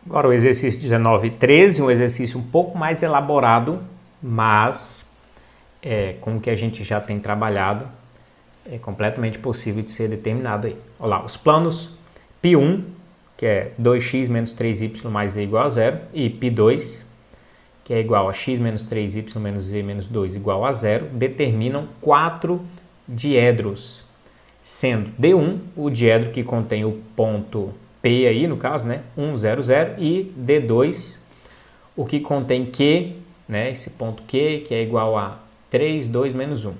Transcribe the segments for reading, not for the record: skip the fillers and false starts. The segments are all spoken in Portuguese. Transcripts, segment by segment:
Agora o exercício 19 e 13, um exercício um pouco mais elaborado, mas com o que a gente já tem trabalhado, é completamente possível de ser determinado aí. Olha lá, os planos π1, que é 2x menos 3y mais z igual a zero, e π2, que é igual a x menos 3y menos z menos 2 igual a zero, determinam 4 diedros, sendo D1 o diedro que contém o ponto P aí, no caso, né, 1, 0, 0, e D2 o que contém Q, né, esse ponto Q, que é igual a 3, 2, menos 1.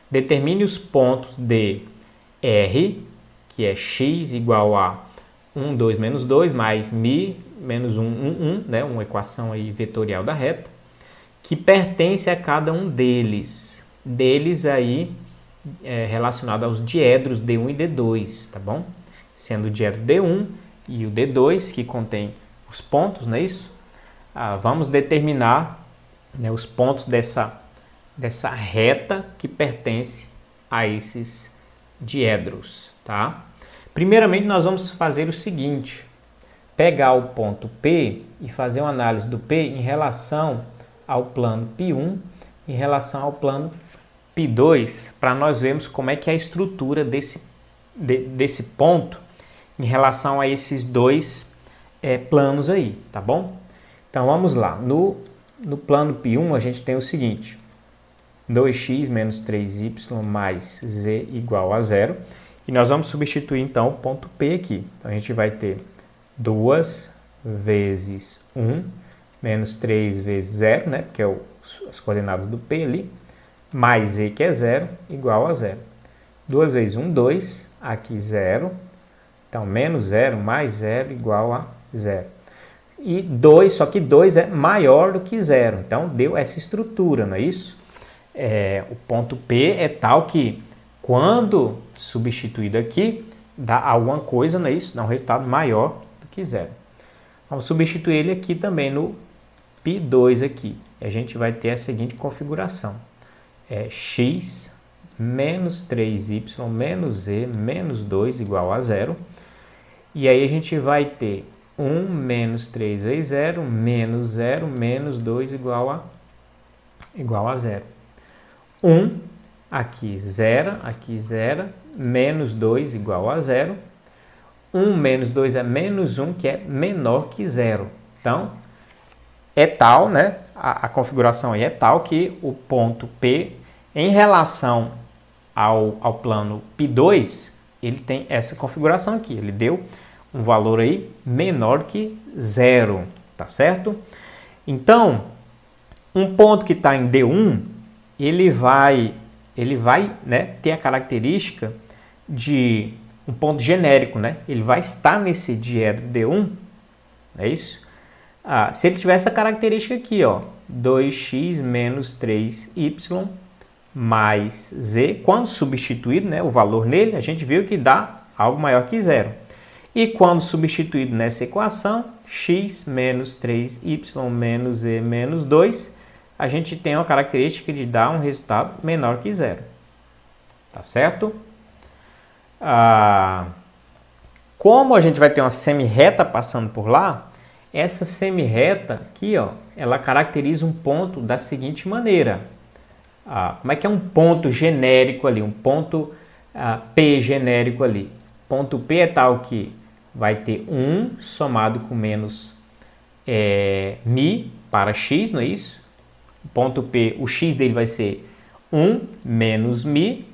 Determine os pontos de R, que é x igual a 1, 2, menos 2, mais mi, menos 1, 1, 1, né, uma equação aí vetorial da reta, que pertence a cada um deles. Deles aí relacionado aos diedros D1 e D2, tá bom? Sendo o diedro D1 e o D2, que contém os pontos, não é isso? Vamos determinar, né, os pontos dessa reta que pertence a esses diedros, tá? Primeiramente, nós vamos fazer o seguinte: pegar o ponto P e fazer uma análise do P em relação ao plano π1, em relação ao plano π2, para nós vermos como é que é a estrutura desse ponto em relação a esses dois planos aí, tá bom? Então vamos lá, no plano π1 a gente tem o seguinte: 2x menos 3y mais z igual a zero, e nós vamos substituir então o ponto P aqui. Então a gente vai ter 2 vezes 1 menos 3 vezes 0, né, porque é as coordenadas do P ali, mais z, que é 0, igual a 0. 2 vezes 1, 2, aqui 0. Então, menos 0 mais 0 igual a 0. E 2, só que 2 é maior do que 0. Então, deu essa estrutura, não é isso? O ponto P é tal que, quando substituído aqui, dá alguma coisa, não é isso? Dá um resultado maior do que 0. Vamos substituir ele aqui também no π2 aqui. E a gente vai ter a seguinte configuração: x menos 3y menos z menos 2 igual a 0. E aí a gente vai ter 1 menos 3 vezes 0 menos 0 menos 2 igual a 0. 1, aqui 0, menos 2 igual a 0. 1 menos 2 é menos 1, que é menor que 0. Então, é tal, né? A configuração aí é tal que o ponto P, em relação ao plano π2, ele tem essa configuração aqui. Ele deu um valor aí menor que 0, tá certo? Então, um ponto que está em D1, ele vai né, ter a característica de um ponto genérico, né? Ele vai estar nesse diedro D1, é isso? Se ele tiver essa característica aqui, ó, 2x menos 3y mais z, quando substituído, né, o valor nele, a gente viu que dá algo maior que 0. E quando substituído nessa equação, x menos 3y menos z menos 2, a gente tem uma característica de dar um resultado menor que 0. Tá certo? Como a gente vai ter uma semirreta passando por lá, essa semirreta aqui, ó, ela caracteriza um ponto da seguinte maneira. Como é que é um ponto genérico ali, um ponto P genérico ali? Ponto P é tal que vai ter 1 somado com menos mi para x, não é isso? O ponto P, o x dele vai ser 1 menos mi,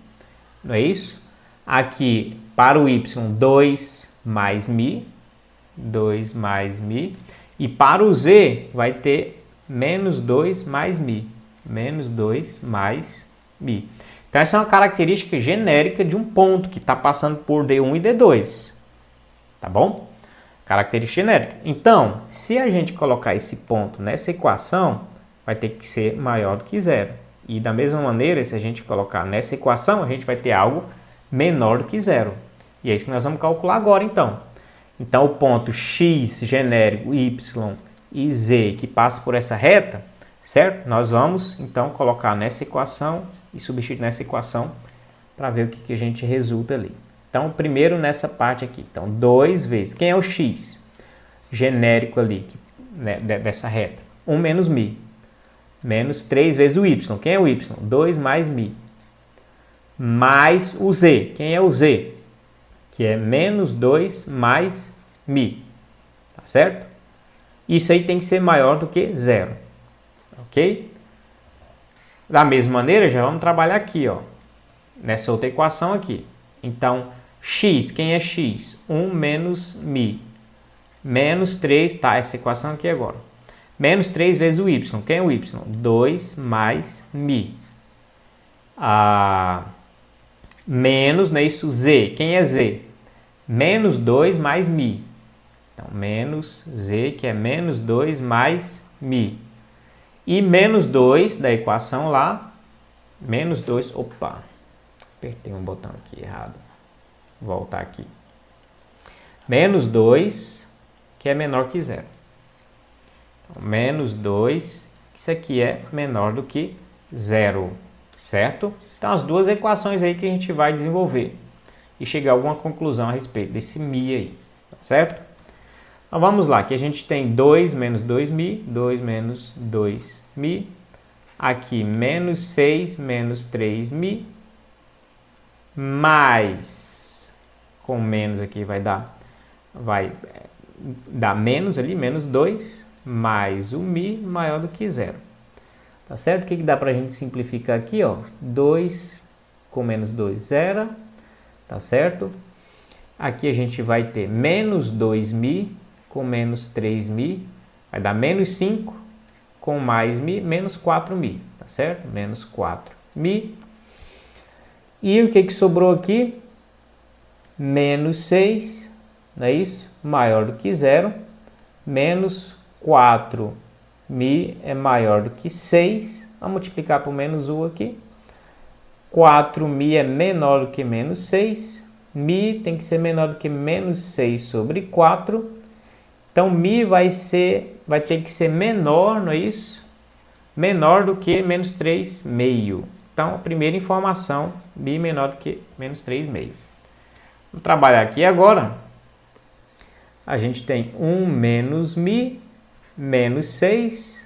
não é isso? Aqui, para o y, 2 mais mi, 2 mais mi. E para o z, vai ter menos 2 mais mi, menos 2 mais mi. Então, essa é uma característica genérica de um ponto que está passando por D1 e D2. Tá bom? Característica genérica. Então, se a gente colocar esse ponto nessa equação, vai ter que ser maior do que 0. E da mesma maneira, se a gente colocar nessa equação, a gente vai ter algo menor do que 0. E é isso que nós vamos calcular agora, então. Então, o ponto x genérico, y e z que passa por essa reta, certo? Nós vamos, então, colocar nessa equação e substituir nessa equação para ver o que a gente resulta ali. Então, primeiro nessa parte aqui. Então, 2 vezes... Quem é o x? genérico ali, né, dessa reta. 1 menos mi. Menos 3 vezes o y. Quem é o y? 2 mais mi. Mais o z. Quem é o z? Que é menos 2 mais mi. Tá certo? Isso aí tem que ser maior do que zero. Ok? Da mesma maneira, já vamos trabalhar aqui, ó, nessa outra equação aqui. Então, x, quem é x? 1 menos mi. Menos 3, tá, essa equação aqui agora. Menos 3 vezes o y. Quem é o y? 2 mais mi. Menos, não é isso? Z. Quem é z? Menos 2 mais mi. Então, menos z, que é menos 2 mais mi. E menos 2 da equação lá. Menos 2, opa, apertei um botão aqui errado. Vou voltar aqui. Menos 2, que é menor que zero. Então, menos 2, isso aqui é menor do que zero, certo? Então, as duas equações aí que a gente vai desenvolver e chegar a alguma conclusão a respeito desse mi aí, tá certo? Então, vamos lá, aqui a gente tem 2 menos 2mi, 2 menos 2mi, aqui menos 6 menos 3mi, mais, com menos aqui vai dar menos ali, menos 2, mais o mi maior do que zero. Tá certo? O que dá pra gente simplificar aqui, ó? 2 com menos 2, zero. Tá certo? Aqui a gente vai ter menos 2mi com menos 3mi, vai dar menos 5 com mais mi, menos 4mi, tá certo? Menos 4mi. E o que sobrou aqui? Menos 6, não é isso? Maior do que zero. Menos 4mi é maior do que 6. Vamos multiplicar por menos 1 aqui. 4mi é menor do que menos 6. Mi tem que ser menor do que menos 6 sobre 4. Então, mi vai ter que ser menor, não é isso? Menor do que menos 3 meio. Então, a primeira informação, mi menor do que menos 3 meio. Vamos trabalhar aqui agora. A gente tem 1 menos mi, menos 6,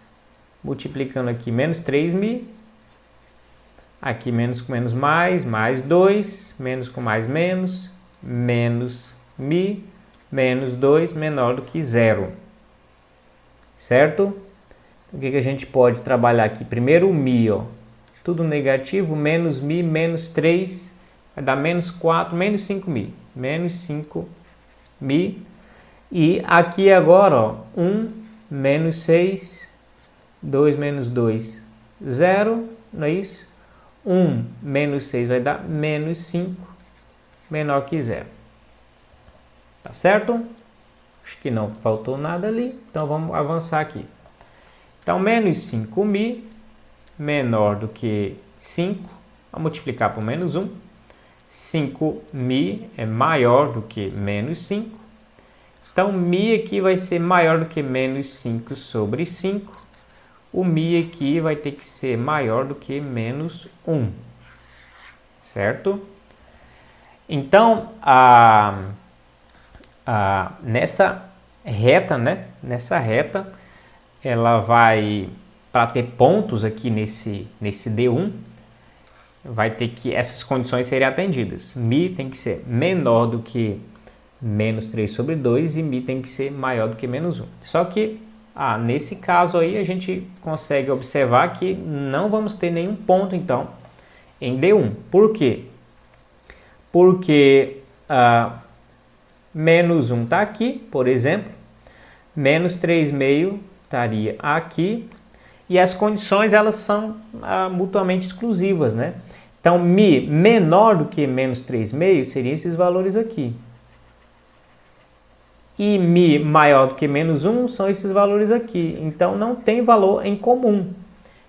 multiplicando aqui menos 3mi. Aqui menos com menos mais 2, menos com mais menos mi, menos 2 menor do que zero. Certo? O que a gente pode trabalhar aqui? Primeiro o mi, ó, tudo negativo, menos mi, menos 3, vai dar menos 4, menos 5mi. Menos 5mi. E aqui agora, ó, 1 menos 6, 2 menos 2, 0, não é isso? 1 menos 6 vai dar menos 5, menor que zero. Tá certo? Acho que não faltou nada ali, então vamos avançar aqui. Então, menos 5mi menor do que 5, vamos multiplicar por menos 1. 5mi é maior do que menos 5. Então, mi aqui vai ser maior do que menos 5 sobre 5. O mi aqui vai ter que ser maior do que menos 1. Certo? Então, nessa reta, né? Nessa reta, ela vai, para ter pontos aqui nesse D1, vai ter que essas condições serem atendidas. Mi tem que ser menor do que menos 3 sobre 2 e mi tem que ser maior do que menos 1. Só que, nesse caso aí, a gente consegue observar que não vamos ter nenhum ponto, então, em D1. Por quê? Porque menos 1 está aqui, por exemplo, menos 3,5 estaria aqui, e as condições elas são mutuamente exclusivas, né? Então, mi menor do que menos 3,5 seriam esses valores aqui. E mi maior do que menos 1 são esses valores aqui. Então, não tem valor em comum.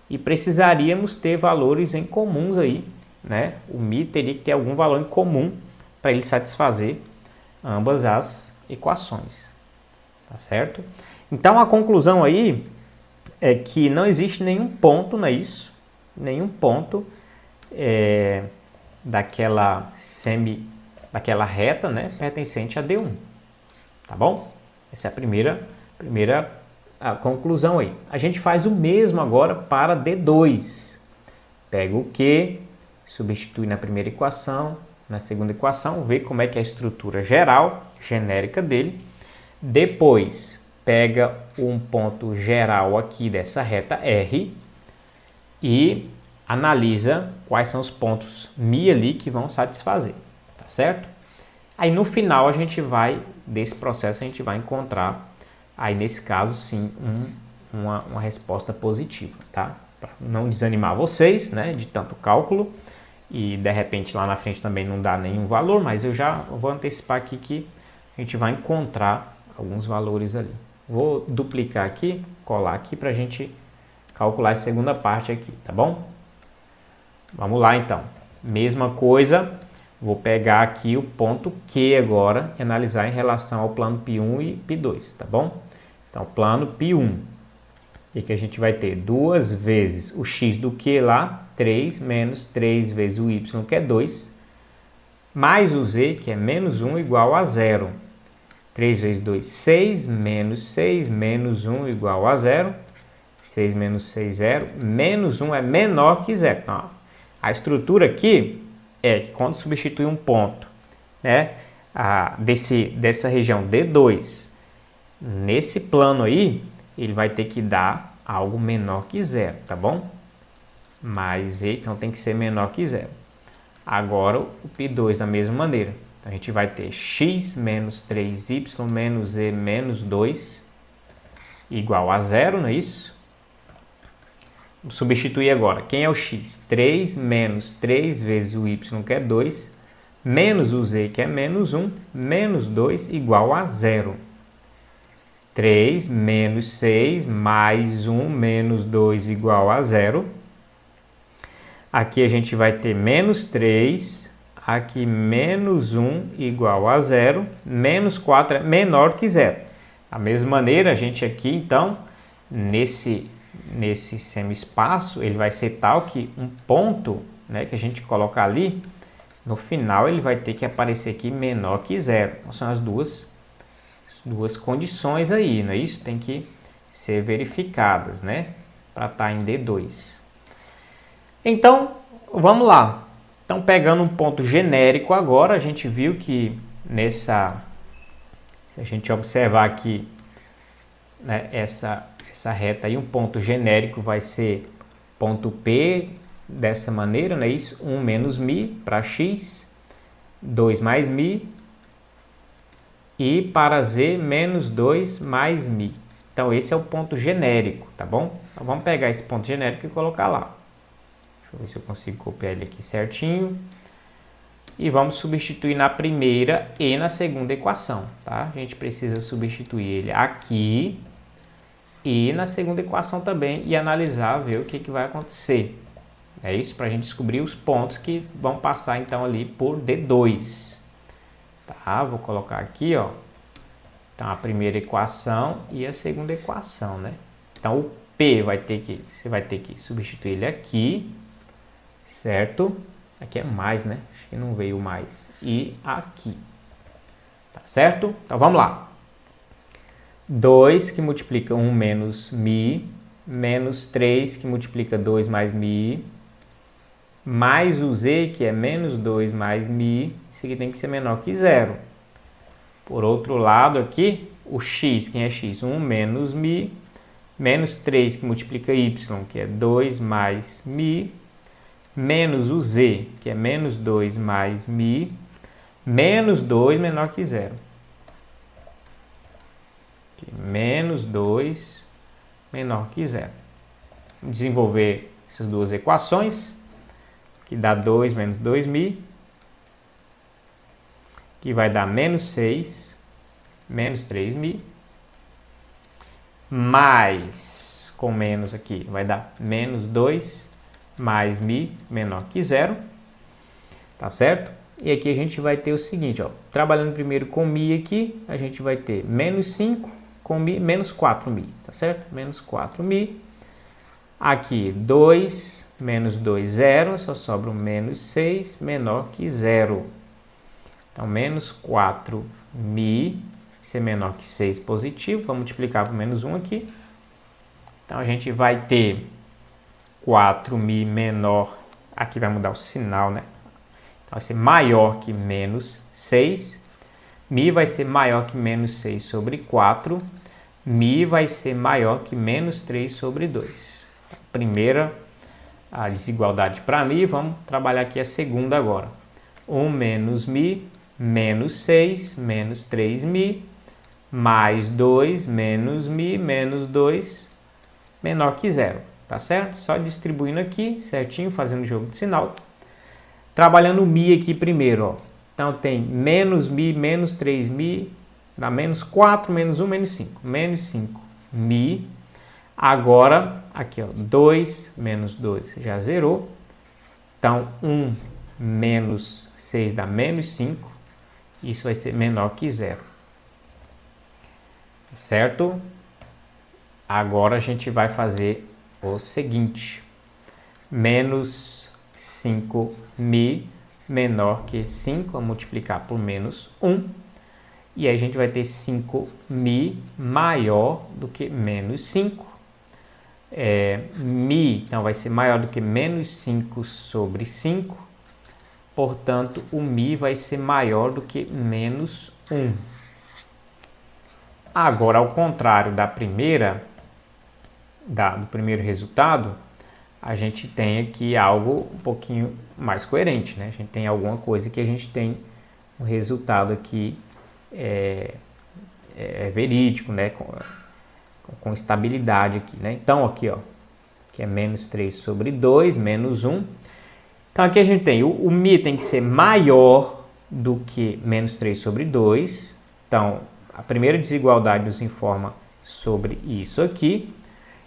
E precisaríamos ter valores em comuns aí, né? O mi teria que ter algum valor em comum para ele satisfazer ambas as equações. Tá certo? Então, a conclusão aí é que não existe nenhum ponto, não é isso? Nenhum ponto daquela reta, né, pertencente a D1. Tá bom? Essa é a primeira conclusão aí. A gente faz o mesmo agora para D2. Pega o Q, substitui na primeira equação, na segunda equação, vê como é que é a estrutura geral, genérica dele. Depois, pega um ponto geral aqui dessa reta R e analisa quais são os pontos μ ali que vão satisfazer, tá certo? Aí no final desse processo a gente vai encontrar, aí nesse caso sim, uma resposta positiva, tá? Para não desanimar vocês, né, de tanto cálculo e de repente lá na frente também não dá nenhum valor, mas eu já vou antecipar aqui que a gente vai encontrar alguns valores ali. Vou duplicar aqui, colar aqui para a gente calcular a segunda parte aqui, tá bom? Vamos lá então. Mesma coisa, vou pegar aqui o ponto Q agora e analisar em relação ao plano π1 e π2, tá bom? Então, plano π1, o que a gente vai ter? 2 vezes o x do Q lá, 3, menos 3 vezes o y, que é 2, mais o z, que é menos 1, igual a 0. 3 vezes 2, 6, menos 1 igual a 0. 6 menos 6, 0. Menos 1 é menor que 0. Então, a estrutura aqui é que quando substitui um ponto, né, dessa região D2, nesse plano aí, ele vai ter que dar algo menor que 0, tá bom? Mais e, então tem que ser menor que 0. Agora o π2 da mesma maneira. Então a gente vai ter x menos 3y menos e menos 2 igual a 0, não é isso? Substituir agora. Quem é o x? 3 menos 3 vezes o y, que é 2, menos o z, que é menos 1, menos 2 igual a 0. 3 menos 6 mais 1 menos 2 igual a 0. Aqui a gente vai ter menos 3, aqui menos 1 igual a 0, menos 4 é menor que 0. Da mesma maneira, a gente aqui, então, nesse semi-espaço, ele vai ser tal que um ponto, né, que a gente coloca ali, no final ele vai ter que aparecer aqui menor que 0. Então, são as duas condições aí, não é isso? Tem que ser verificadas, né, para estar em D2. Então, vamos lá. Então, pegando um ponto genérico agora, a gente viu que se a gente observar aqui, né, essa reta aí, um ponto genérico vai ser ponto P dessa maneira, não é isso? 1 menos μ para x, 2 mais μ, e para z, menos 2 mais μ. Então, esse é o ponto genérico, tá bom? Então, vamos pegar esse ponto genérico e colocar lá. Deixa eu ver se eu consigo copiar ele aqui certinho. E vamos substituir na primeira e na segunda equação, tá? A gente precisa substituir ele aqui e na segunda equação também e analisar, ver o que vai acontecer. É isso, para a gente descobrir os pontos que vão passar então ali por D2. Tá, vou colocar aqui, ó. Então, a primeira equação e a segunda equação, né? Então, o P você vai ter que substituir ele aqui, certo? Aqui é mais, né? Acho que não veio mais. E aqui. Tá certo? Então, vamos lá. 2 que multiplica 1 menos μ, menos 3 que multiplica 2 mais μ, mais o z, que é menos 2 mais μ, isso aqui tem que ser menor que 0. Por outro lado aqui, o x, quem é x? 1 menos μ, menos 3 que multiplica y, que é 2 mais μ, menos o z, que é menos 2 mais μ, menos 2 menor que 0. Aqui, menos 2 menor que 0. Desenvolver essas duas equações, que dá 2 menos 2μ, que vai dar menos 6, menos 3μ, mais, com menos aqui, vai dar menos 2, mais μ menor que 0, tá certo? E aqui a gente vai ter o seguinte, ó, trabalhando primeiro com μ aqui, a gente vai ter menos 5 com μ, menos 4μ, tá certo? Menos 4μ. Aqui, 2 menos 2, 0, só sobra um menos 6 menor que 0. Então, menos 4μ ser menor que 6 positivo, vamos multiplicar por menos 1 aqui. Então, a gente vai ter 4mi menor, aqui vai mudar o sinal, né? Então, vai ser maior que menos 6. Mi vai ser maior que menos 6 sobre 4. Mi vai ser maior que menos 3 sobre 2. Primeira a desigualdade para mi, vamos trabalhar aqui a segunda agora. 1 menos mi, menos 6, menos 3mi, mais 2, menos mi, menos 2, menor que 0. Tá certo? Só distribuindo aqui, certinho, fazendo o jogo de sinal. Trabalhando o mi aqui primeiro, ó. Então, tem menos mi, menos 3mi, dá menos 4, menos 1, menos 5. Menos 5 mi. Agora, aqui, ó, 2 menos 2 já zerou. Então, 1 menos 6 dá menos 5. Isso vai ser menor que 0. Certo? Agora, a gente vai fazer o seguinte. Menos 5mi menor que 5, vamos multiplicar por menos 1. E aí a gente vai ter 5mi maior do que menos 5. Mi, então, vai ser maior do que menos 5 sobre 5. Portanto, o mi vai ser maior do que menos 1. Agora, ao contrário da primeira, do primeiro resultado, a gente tem aqui algo um pouquinho mais coerente, né? A gente tem alguma coisa que a gente tem um resultado aqui verídico, né? Com estabilidade aqui, né? Então, aqui, ó, que é menos 3 sobre 2, menos 1. Então, aqui a gente tem o mi tem que ser maior do que menos 3 sobre 2. Então, a primeira desigualdade nos informa sobre isso aqui.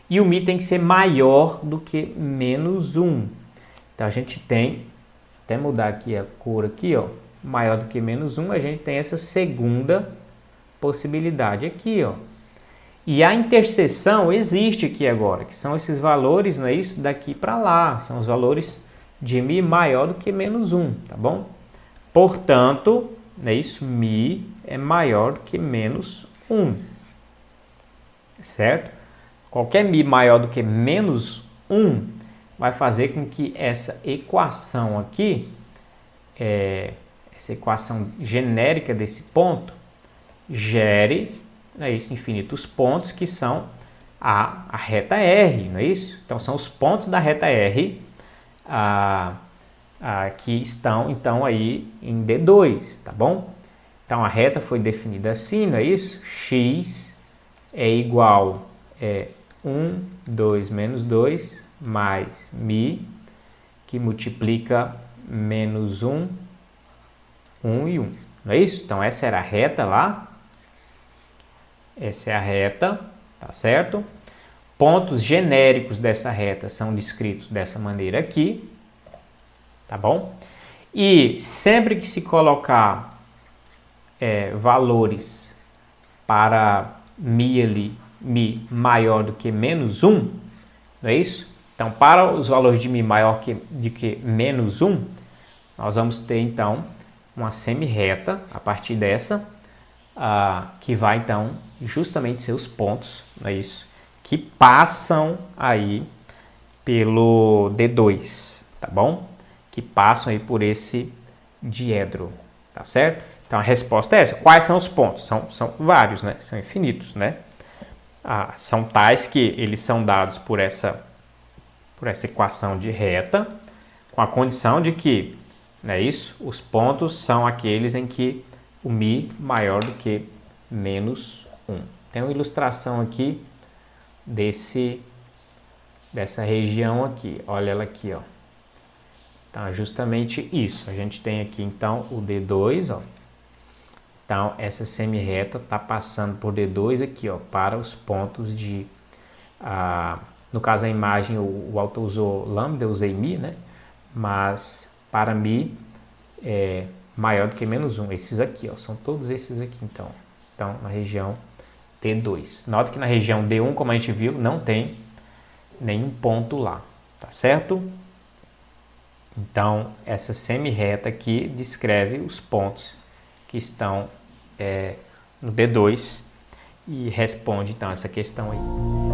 E o mi tem que ser maior do que menos 1. Então, a gente tem, até mudar aqui a cor aqui, ó, maior do que menos 1, a gente tem essa segunda possibilidade aqui, ó. E a interseção existe aqui agora, que são esses valores, não é isso? Daqui para lá, são os valores de mi maior do que menos 1, tá bom? Portanto, não é isso? Mi é maior do que menos 1, certo? Qualquer mi maior do que menos 1 vai fazer com que essa equação aqui, essa equação genérica desse ponto, gere, não é isso, infinitos pontos que são a reta R, não é isso? Então, são os pontos da reta R que estão, então, aí em D2, tá bom? Então, a reta foi definida assim, não é isso? X é igual 1, 2, menos 2, mais mi, que multiplica menos 1, 1 e 1. Não é isso? Então, essa era a reta lá. Essa é a reta, tá certo? Pontos genéricos dessa reta são descritos dessa maneira aqui, tá bom? E sempre que se colocar valores para mi maior do que menos 1, não é isso? Então, para os valores de mi maior do que menos 1, nós vamos ter, então, uma semi-reta a partir dessa, que vai, então, justamente ser os pontos, não é isso? Que passam aí pelo D2, tá bom? Que passam aí por esse diedro, tá certo? Então, a resposta é essa. Quais são os pontos? São vários, né? São infinitos, né? São tais que eles são dados por essa equação de reta, com a condição de que, não é isso? Os pontos são aqueles em que o mi maior do que menos 1. Tem uma ilustração aqui dessa região aqui. Olha ela aqui, ó. Então, é justamente isso. A gente tem aqui, então, o D2, ó. Então, essa semi-reta está passando por D2 aqui, ó, para os pontos de... no caso, a imagem, o autor usou lambda, eu usei mi, né? Mas, para mi, é maior do que menos 1. Esses aqui, ó, são todos esses aqui, então. Então, na região D2. Nota que na região D1, como a gente viu, não tem nenhum ponto lá, tá certo? Então, essa semi-reta aqui descreve os pontos que estão no D2 e responde então essa questão aí.